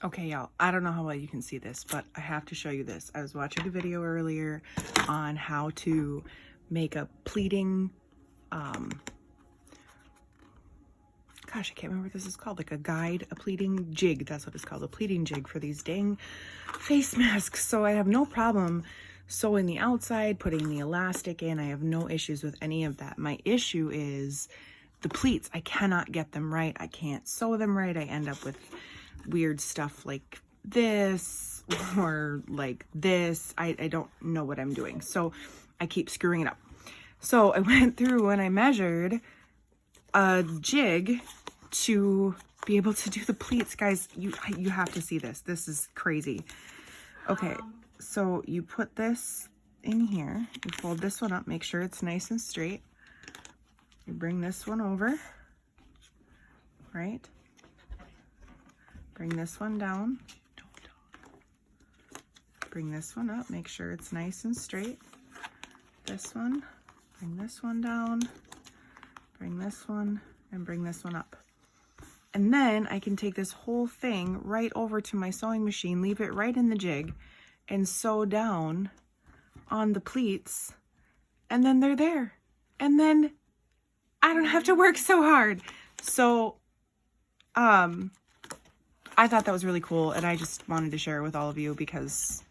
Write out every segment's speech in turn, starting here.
Okay, y'all, I don't know how well you can see this, but I have to show you this. I was watching a video earlier on how to make a pleating, gosh, I can't remember what this is called, like a guide, a pleating jig. That's what it's called, a pleating jig for these dang face masks. So I have no problem sewing the outside, putting the elastic in. I have no issues with any of that. My issue is the pleats. I cannot get them right. I can't sew them right. I end up with weird stuff like this or like this. I don't know what I'm doing, so I keep screwing it up. So I went through and I measured a jig to be able to do the pleats. Guys, you have to see this. This is crazy. Okay, so you put this in here, you fold this one up, make sure it's nice and straight. You bring this one over, right? Bring this one down. Bring this one up, make sure it's nice and straight. This one, bring this one down, bring this one, and bring this one up. And then I can take this whole thing right over to my sewing machine, leave it right in the jig, and sew down on the pleats, and then they're there. And then I don't have to work so hard. So, I thought that was really cool, and I just wanted to share it with all of you because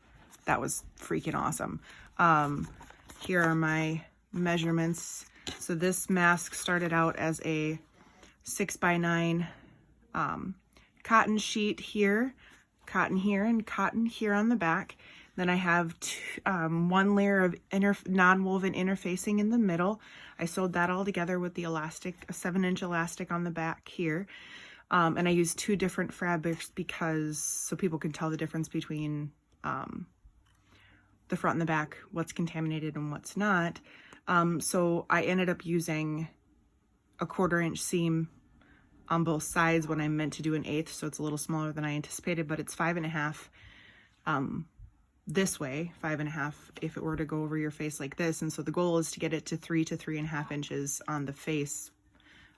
that was freaking awesome. Here are my measurements. So this mask started out as a 6x9 cotton sheet here, cotton here, and cotton here on the back. Then I have one layer of non-woven interfacing in the middle. I sewed that all together with the elastic, a 7-inch elastic on the back here. And I used 2 different fabrics so people can tell the difference between the front and the back, what's contaminated and what's not. So I ended up using a 1/4-inch seam on both sides when I meant to do an 1/8, so it's a little smaller than I anticipated, but it's 5.5 this way, 5.5 if it were to go over your face like this. And so the goal is to get it to 3 to 3.5 inches on the face,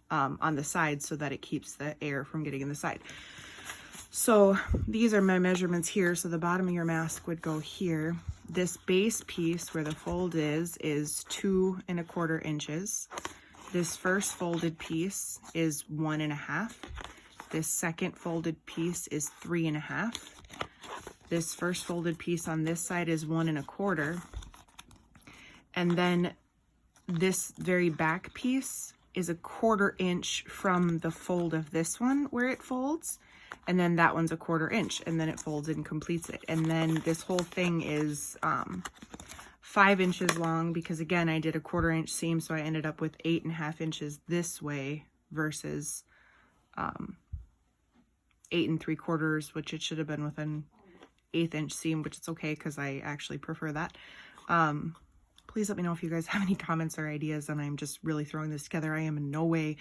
on the side, so that it keeps the air from getting in the side. So these are my measurements here. So the bottom of your mask would go here. This base piece where the fold is 2 1/4 inches. This first folded piece is 1.5. This second folded piece is 3.5. This first folded piece on this side is 1 1/4. And then this very back piece is a 1/4 inch from the fold of this one where it folds. And then that one's a 1/4 inch, and then it folds and completes it. And then this whole thing is 5 inches long, because again, I did a 1/4 inch seam, so I ended up with 8.5 inches this way versus 8 3/4, which it should have been with an 1/8 inch seam, which is okay because I actually prefer that. Please let me know if you guys have any comments or ideas, and I'm just really throwing this together. I am in no way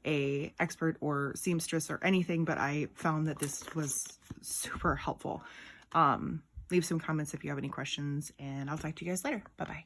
a expert or seamstress or anything, but I found that this was super helpful. Leave some comments if you have any questions, and I'll talk to you guys later. Bye-bye.